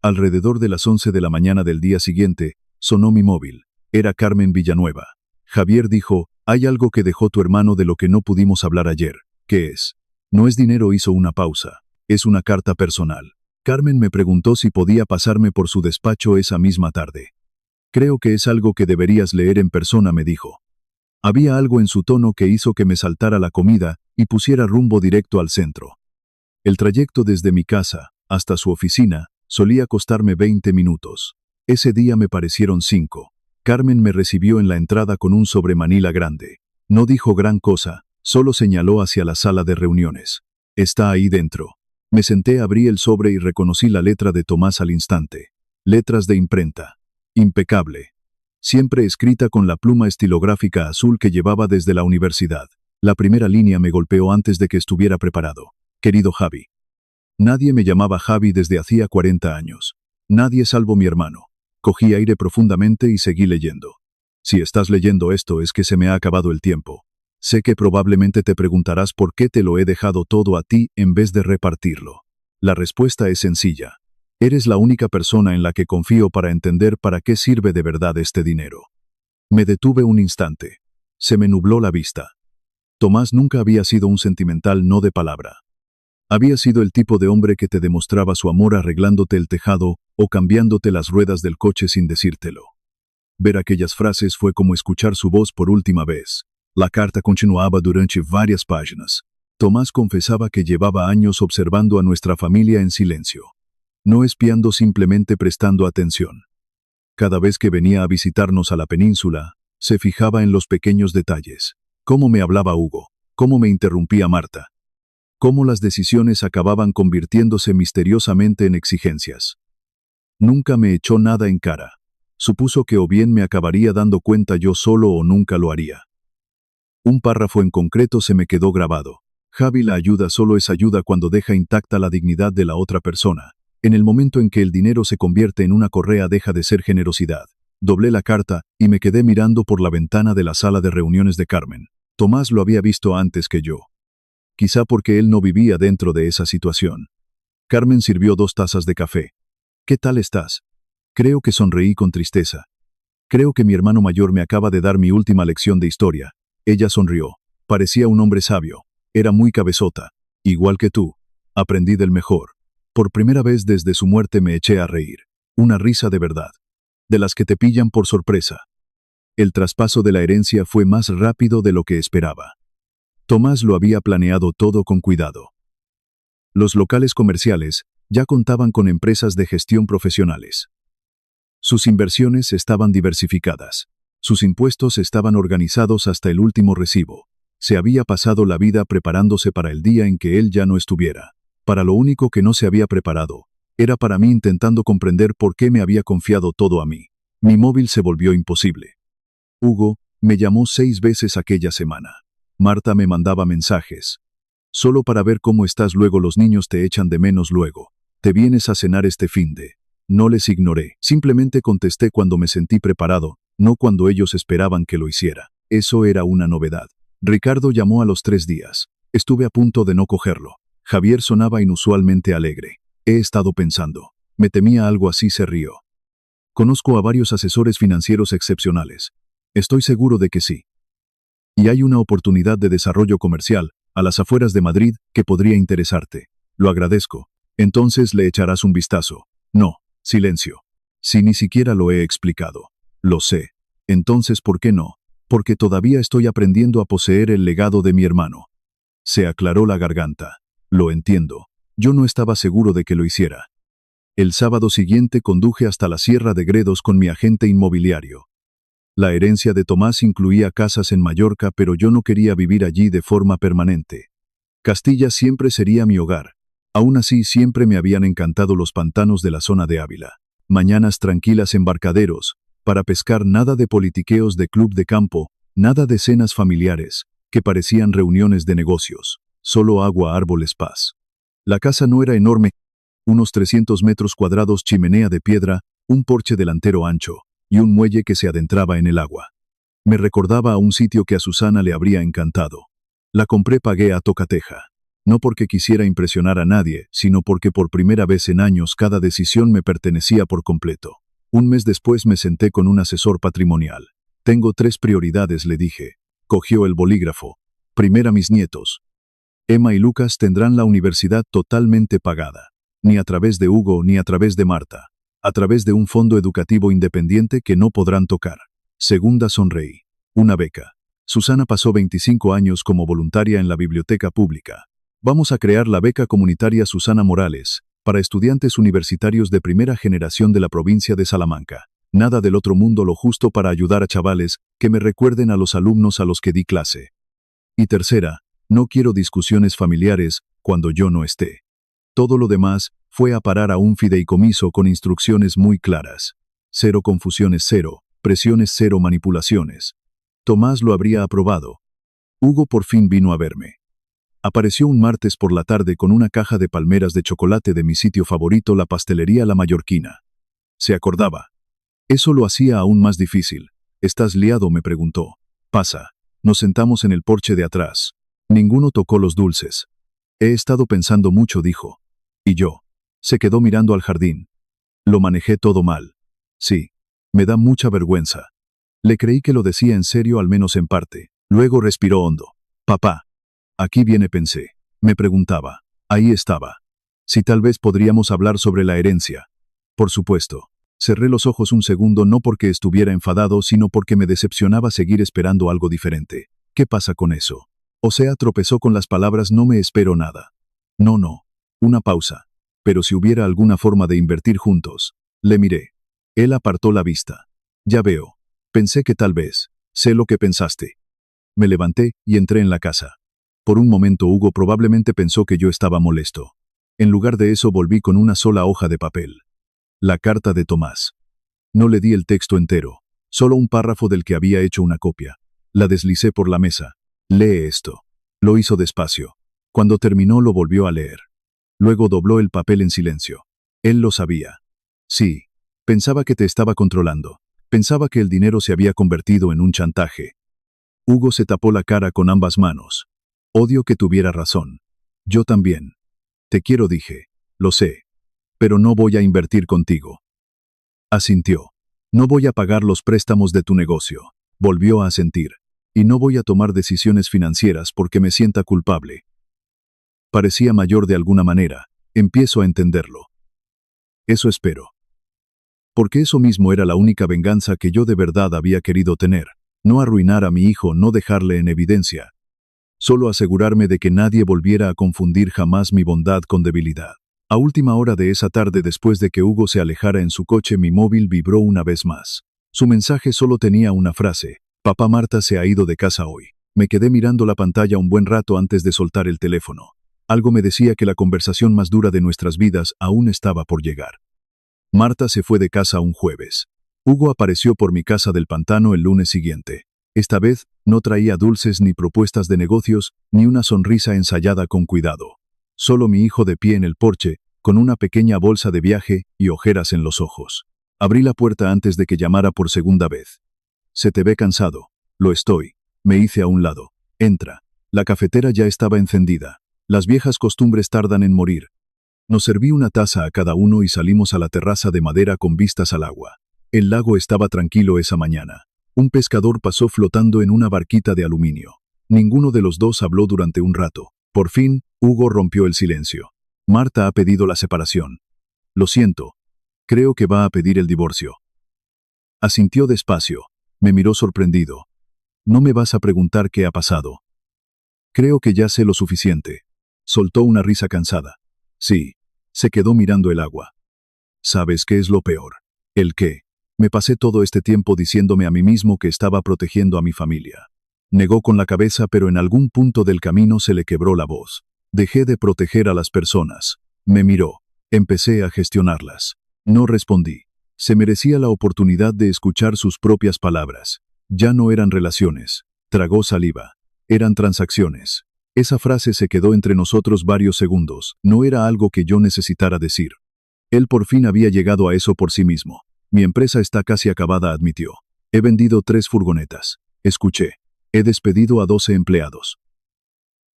A: Alrededor de las 11 de la mañana del día siguiente, sonó mi móvil. Era Carmen Villanueva. Javier dijo: hay algo que dejó tu hermano de lo que no pudimos hablar ayer. ¿Qué es? No es dinero. Hizo una pausa. Es una carta personal. Carmen me preguntó si podía pasarme por su despacho esa misma tarde. Creo que es algo que deberías leer en persona, me dijo. Había algo en su tono que hizo que me saltara la comida y pusiera rumbo directo al centro. El trayecto desde mi casa hasta su oficina solía costarme 20 minutos. Ese día me parecieron 5. Carmen me recibió en la entrada con un sobremanila grande. No dijo gran cosa, solo señaló hacia la sala de reuniones. Está ahí dentro. Me senté, abrí el sobre y reconocí la letra de Tomás al instante. Letras de imprenta. Impecable. Siempre escrita con la pluma estilográfica azul que llevaba desde la universidad. La primera línea me golpeó antes de que estuviera preparado. Querido Javi. Nadie me llamaba Javi desde hacía 40 años. Nadie salvo mi hermano. Cogí aire profundamente y seguí leyendo. Si estás leyendo esto es que se me ha acabado el tiempo. Sé que probablemente te preguntarás por qué te lo he dejado todo a ti en vez de repartirlo. La respuesta es sencilla. Eres la única persona en la que confío para entender para qué sirve de verdad este dinero. Me detuve un instante. Se me nubló la vista. Tomás nunca había sido un sentimental no de palabra. Había sido el tipo de hombre que te demostraba su amor arreglándote el tejado o cambiándote las ruedas del coche sin decírtelo. Ver aquellas frases fue como escuchar su voz por última vez. La carta continuaba durante varias páginas. Tomás confesaba que llevaba años observando a nuestra familia en silencio. No espiando, simplemente prestando atención. Cada vez que venía a visitarnos a la península, se fijaba en los pequeños detalles. Cómo me hablaba Hugo, cómo me interrumpía Marta. Cómo las decisiones acababan convirtiéndose misteriosamente en exigencias. Nunca me echó nada en cara. Supuso que o bien me acabaría dando cuenta yo solo o nunca lo haría. Un párrafo en concreto se me quedó grabado. Javi, la ayuda solo es ayuda cuando deja intacta la dignidad de la otra persona. En el momento en que el dinero se convierte en una correa deja de ser generosidad. Doblé la carta y me quedé mirando por la ventana de la sala de reuniones de Carmen. Tomás lo había visto antes que yo. Quizá porque él no vivía dentro de esa situación. Carmen sirvió 2 tazas de café. ¿Qué tal estás? Creo que sonreí con tristeza. Creo que mi hermano mayor me acaba de dar mi última lección de historia. Ella sonrió. Parecía un hombre sabio. Era muy cabezota. Igual que tú. Aprendí del mejor. Por primera vez desde su muerte me eché a reír. Una risa de verdad. De las que te pillan por sorpresa. El traspaso de la herencia fue más rápido de lo que esperaba. Tomás lo había planeado todo con cuidado. Los locales comerciales ya contaban con empresas de gestión profesionales. Sus inversiones estaban diversificadas. Sus impuestos estaban organizados hasta el último recibo. Se había pasado la vida preparándose para el día en que él ya no estuviera. Para lo único que no se había preparado, era para mí, intentando comprender por qué me había confiado todo a mí. Mi móvil se volvió imposible. Hugo, Me llamó 6 veces aquella semana. Marta me mandaba mensajes. Solo para ver cómo estás, luego los niños te echan de menos luego. Te vienes a cenar este finde. No les ignoré. Simplemente contesté cuando me sentí preparado, no cuando ellos esperaban que lo hiciera. Eso era una novedad. Ricardo llamó a los 3 días. Estuve a punto de no cogerlo. Javier sonaba inusualmente alegre. He estado pensando. Me temía algo así, se rió. Conozco a varios asesores financieros excepcionales. Estoy seguro de que sí. Y hay una oportunidad de desarrollo comercial, a las afueras de Madrid, que podría interesarte. Lo agradezco. Entonces le echarás un vistazo. No, silencio. Si ni siquiera lo he explicado. Lo sé. Entonces, ¿por qué no? Porque todavía estoy aprendiendo a poseer el legado de mi hermano. Se aclaró la garganta. Lo entiendo. Yo no estaba seguro de que lo hiciera. El sábado siguiente conduje hasta la Sierra de Gredos con mi agente inmobiliario. La herencia de Tomás incluía casas en Mallorca, pero yo no quería vivir allí de forma permanente. Castilla siempre sería mi hogar. Aún así, siempre me habían encantado los pantanos de la zona de Ávila. Mañanas tranquilas en Barcaderos, para pescar, nada de politiqueos de club de campo, nada de cenas familiares, que parecían reuniones de negocios. Solo agua, árboles, paz. La casa no era enorme, unos 300 metros cuadrados, chimenea de piedra, un porche delantero ancho, y un muelle que se adentraba en el agua. Me recordaba a un sitio que a Susana le habría encantado. La compré, pagué a tocateja. No porque quisiera impresionar a nadie, sino porque por primera vez en años cada decisión me pertenecía por completo. Un mes después me senté con un asesor patrimonial. Tengo 3 prioridades, le dije. Cogió el bolígrafo. Primera, mis nietos. Emma y Lucas tendrán la universidad totalmente pagada. Ni a través de Hugo ni a través de Marta. A través de un fondo educativo independiente que no podrán tocar. Segunda, sonreí. Una beca. Susana pasó 25 años como voluntaria en la biblioteca pública. Vamos a crear la beca comunitaria Susana Morales, para estudiantes universitarios de primera generación de la provincia de Salamanca. Nada del otro mundo, lo justo para ayudar a chavales que me recuerden a los alumnos a los que di clase. Y tercera, no quiero discusiones familiares cuando yo no esté. Todo lo demás fue a parar a un fideicomiso con instrucciones muy claras. 0 confusiones, 0 presiones, 0 manipulaciones. Tomás lo habría aprobado. Hugo por fin vino a verme. Apareció un martes por la tarde con una caja de palmeras de chocolate de mi sitio favorito, la pastelería La Mallorquina. Se acordaba. Eso lo hacía aún más difícil. ¿Estás liado?, me preguntó. Pasa. Nos sentamos en el porche de atrás. Ninguno tocó los dulces. He estado pensando mucho, dijo. ¿Y yo? Se quedó mirando al jardín. Lo manejé todo mal. Sí. Me da mucha vergüenza. Le creí que lo decía en serio, al menos en parte. Luego respiró hondo. Papá. Aquí viene, pensé. Me preguntaba. Ahí estaba. Si tal vez podríamos hablar sobre la herencia. Por supuesto. Cerré los ojos un segundo, no porque estuviera enfadado, sino porque me decepcionaba seguir esperando algo diferente. ¿Qué pasa con eso? O sea, tropezó con las palabras, no me espero nada. No. Una pausa. Pero si hubiera alguna forma de invertir juntos. Le miré. Él apartó la vista. Ya veo. Pensé que tal vez. Sé lo que pensaste. Me levanté y entré en la casa. Por un momento Hugo probablemente pensó que yo estaba molesto. En lugar de eso volví con una sola hoja de papel. La carta de Tomás. No le di el texto entero, solo un párrafo del que había hecho una copia. La deslicé por la mesa. Lee esto. Lo hizo despacio. Cuando terminó lo volvió a leer. Luego dobló el papel en silencio. Él lo sabía. Sí. Pensaba que te estaba controlando. Pensaba que el dinero se había convertido en un chantaje. Hugo se tapó la cara con ambas manos. Odio que tuviera razón. Yo también. Te quiero, dije. Lo sé. Pero no voy a invertir contigo. Asintió. No voy a pagar los préstamos de tu negocio. Volvió a asentir. Y no voy a tomar decisiones financieras porque me sienta culpable. Parecía mayor de alguna manera. Empiezo a entenderlo. Eso espero. Porque eso mismo era la única venganza que yo de verdad había querido tener. No arruinar a mi hijo, no dejarle en evidencia. Solo asegurarme de que nadie volviera a confundir jamás mi bondad con debilidad. A última hora de esa tarde, después de que Hugo se alejara en su coche, mi móvil vibró una vez más. Su mensaje solo tenía una frase. Papá, Marta se ha ido de casa hoy. Me quedé mirando la pantalla un buen rato antes de soltar el teléfono. Algo me decía que la conversación más dura de nuestras vidas aún estaba por llegar. Marta se fue de casa un jueves. Hugo apareció por mi casa del pantano el lunes siguiente. Esta vez, no traía dulces ni propuestas de negocios, ni una sonrisa ensayada con cuidado. Solo mi hijo de pie en el porche, con una pequeña bolsa de viaje y ojeras en los ojos. Abrí la puerta antes de que llamara por segunda vez. «Se te ve cansado». «Lo estoy». Me hice a un lado. «Entra». La cafetera ya estaba encendida. Las viejas costumbres tardan en morir. Nos serví una taza a cada uno y salimos a la terraza de madera con vistas al agua. El lago estaba tranquilo esa mañana. Un pescador pasó flotando en una barquita de aluminio. Ninguno de los dos habló durante un rato. Por fin, Hugo rompió el silencio. «Marta ha pedido la separación». «Lo siento. Creo que va a pedir el divorcio». Asintió despacio. Me miró sorprendido. «¿No me vas a preguntar qué ha pasado?» «Creo que ya sé lo suficiente». Soltó una risa cansada. «Sí». Se quedó mirando el agua. «¿Sabes qué es lo peor?» «¿El qué?» «Me pasé todo este tiempo diciéndome a mí mismo que estaba protegiendo a mi familia». Negó con la cabeza, pero en algún punto del camino se le quebró la voz. «Dejé de proteger a las personas». Me miró. Empecé a gestionarlas. No respondí. Se merecía la oportunidad de escuchar sus propias palabras. Ya no eran relaciones. Tragó saliva. Eran transacciones. Esa frase se quedó entre nosotros varios segundos. No era algo que yo necesitara decir. Él por fin había llegado a eso por sí mismo. «Mi empresa está casi acabada», admitió. «He vendido 3 furgonetas». Escuché. «He despedido a 12 empleados».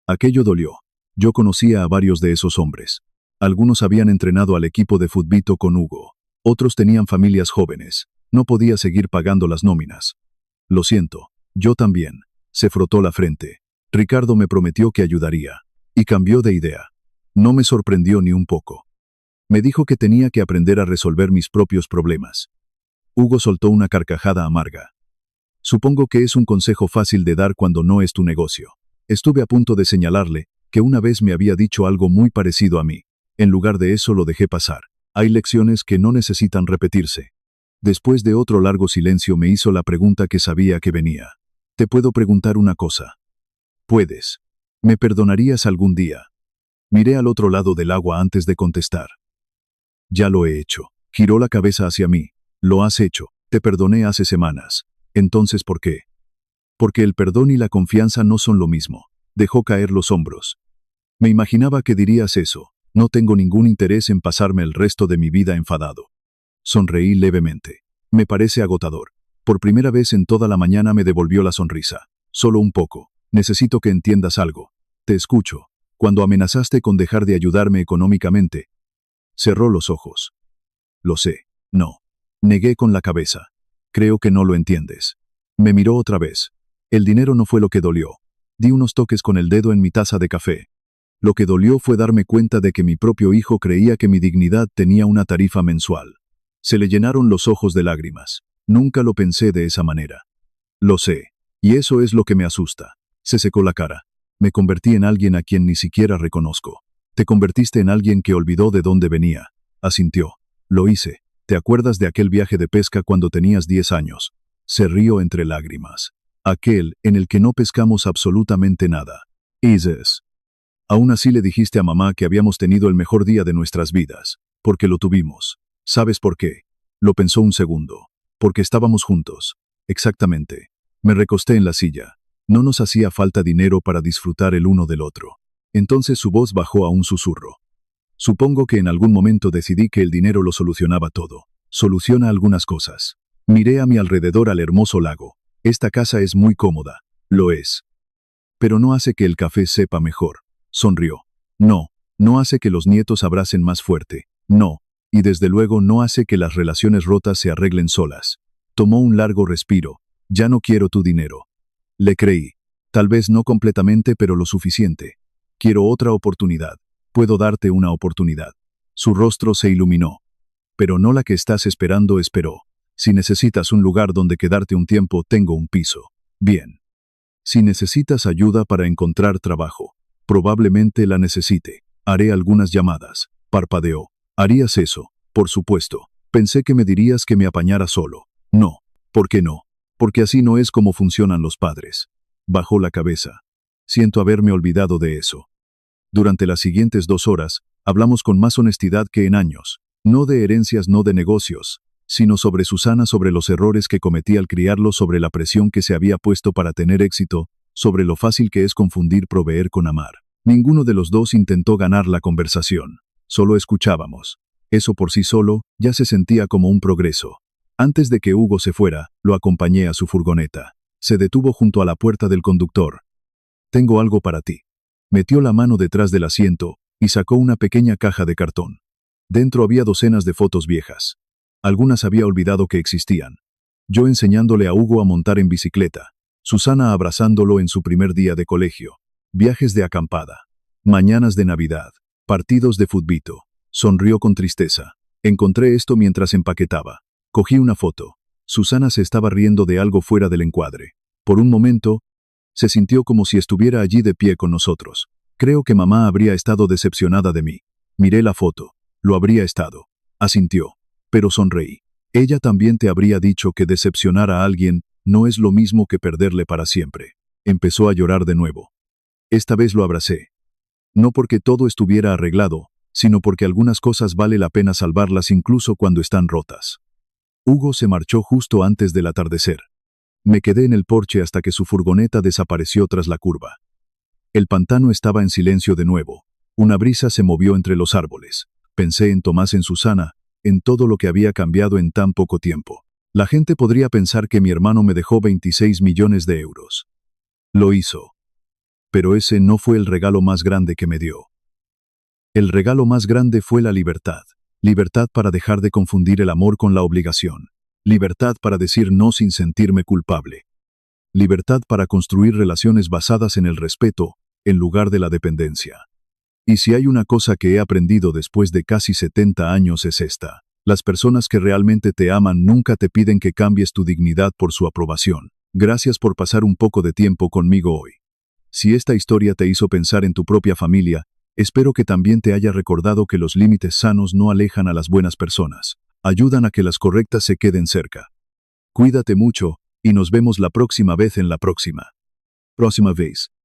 A: Aquello dolió. Yo conocía a varios de esos hombres. Algunos habían entrenado al equipo de fútbol con Hugo. Otros tenían familias jóvenes. No podía seguir pagando las nóminas. «Lo siento. Yo también». Se frotó la frente. «Ricardo me prometió que ayudaría». Y cambió de idea. No me sorprendió ni un poco. Me dijo que tenía que aprender a resolver mis propios problemas. Hugo soltó una carcajada amarga. «Supongo que es un consejo fácil de dar cuando no es tu negocio». Estuve a punto de señalarle que una vez me había dicho algo muy parecido a mí. En lugar de eso lo dejé pasar. Hay lecciones que no necesitan repetirse. Después de otro largo silencio me hizo la pregunta que sabía que venía. «¿Te puedo preguntar una cosa?» «Puedes. ¿Me perdonarías algún día?» Miré al otro lado del agua antes de contestar. «Ya lo he hecho». Giró la cabeza hacia mí. «Lo has hecho. Te perdoné hace semanas». «Entonces, ¿por qué?» «Porque el perdón y la confianza no son lo mismo». Dejó caer los hombros. «Me imaginaba que dirías eso. No tengo ningún interés en pasarme el resto de mi vida enfadado». Sonreí levemente. «Me parece agotador». Por primera vez en toda la mañana me devolvió la sonrisa. «Solo un poco. Necesito que entiendas algo». «Te escucho». «Cuando amenazaste con dejar de ayudarme económicamente». Cerró los ojos. «Lo sé». «No». Negué con la cabeza. «Creo que no lo entiendes». Me miró otra vez. El dinero no fue lo que dolió. Di unos toques con el dedo en mi taza de café. Lo que dolió fue darme cuenta de que mi propio hijo creía que mi dignidad tenía una tarifa mensual. Se le llenaron los ojos de lágrimas. Nunca lo pensé de esa manera. «Lo sé. Y eso es lo que me asusta». Se secó la cara. «Me convertí en alguien a quien ni siquiera reconozco». «Te convertiste en alguien que olvidó de dónde venía». Asintió. «Lo hice. ¿Te acuerdas de aquel viaje de pesca cuando tenías 10 años?» Se rió entre lágrimas. «Aquel en el que no pescamos absolutamente nada». «Isis». «Aún así le dijiste a mamá que habíamos tenido el mejor día de nuestras vidas. Porque lo tuvimos. ¿Sabes por qué?» Lo pensó un segundo. «Porque estábamos juntos». «Exactamente». Me recosté en la silla. No nos hacía falta dinero para disfrutar el uno del otro. Entonces su voz bajó a un susurro. «Supongo que en algún momento decidí que el dinero lo solucionaba todo. Soluciona algunas cosas». Miré a mi alrededor al hermoso lago. «Esta casa es muy cómoda». «Lo es. Pero no hace que el café sepa mejor». Sonrió. «No, no hace que los nietos abracen más fuerte. No, y desde luego no hace que las relaciones rotas se arreglen solas». Tomó un largo respiro. «Ya no quiero tu dinero». Le creí. Tal vez no completamente, pero lo suficiente. «Quiero otra oportunidad. Puedo darte una oportunidad». Su rostro se iluminó. «Pero no la que estás esperando», esperó. «Si necesitas un lugar donde quedarte un tiempo, tengo un piso». «Bien». «Si necesitas ayuda para encontrar trabajo». «Probablemente la necesite. Haré algunas llamadas». Parpadeó. «¿Harías eso?» «Por supuesto». «Pensé que me dirías que me apañara solo». «No». «¿Por qué no?» «Porque así no es como funcionan los padres». Bajó la cabeza. «Siento haberme olvidado de eso». Durante las siguientes 2 horas, hablamos con más honestidad que en años. No de herencias, no de negocios, sino sobre Susana, sobre los errores que cometí al criarlo, sobre la presión que se había puesto para tener éxito, sobre lo fácil que es confundir proveer con amar. Ninguno de los dos intentó ganar la conversación. Solo escuchábamos. Eso por sí solo ya se sentía como un progreso. Antes de que Hugo se fuera, lo acompañé a su furgoneta. Se detuvo junto a la puerta del conductor. «Tengo algo para ti». Metió la mano detrás del asiento y sacó una pequeña caja de cartón. Dentro había docenas de fotos viejas. Algunas había olvidado que existían. Yo enseñándole a Hugo a montar en bicicleta. Susana abrazándolo en su primer día de colegio. Viajes de acampada. Mañanas de Navidad. Partidos de futbito. Sonrió con tristeza. Encontré esto mientras empaquetaba. Cogí una foto. Susana se estaba riendo de algo fuera del encuadre. Por un momento, se sintió como si estuviera allí de pie con nosotros. Creo que mamá habría estado decepcionada de mí. Miré la foto. Lo habría estado. Asintió. Pero sonreí. Ella también te habría dicho que decepcionar a alguien no es lo mismo que perderle para siempre. Empezó a llorar de nuevo. Esta vez lo abracé. No porque todo estuviera arreglado, sino porque algunas cosas vale la pena salvarlas incluso cuando están rotas. Hugo se marchó justo antes del atardecer. Me quedé en el porche hasta que su furgoneta desapareció tras la curva. El pantano estaba en silencio de nuevo. Una brisa se movió entre los árboles. Pensé en Tomás, en Susana, en todo lo que había cambiado en tan poco tiempo. La gente podría pensar que mi hermano me dejó 26 millones de euros. Lo hizo. Pero ese no fue el regalo más grande que me dio. El regalo más grande fue la libertad. Libertad para dejar de confundir el amor con la obligación. Libertad para decir no sin sentirme culpable. Libertad para construir relaciones basadas en el respeto, en lugar de la dependencia. Y si hay una cosa que he aprendido después de casi 70 años es esta. Las personas que realmente te aman nunca te piden que cambies tu dignidad por su aprobación. Gracias por pasar un poco de tiempo conmigo hoy. Si esta historia te hizo pensar en tu propia familia, espero que también te haya recordado que los límites sanos no alejan a las buenas personas, ayudan a que las correctas se queden cerca. Cuídate mucho, y nos vemos la próxima vez.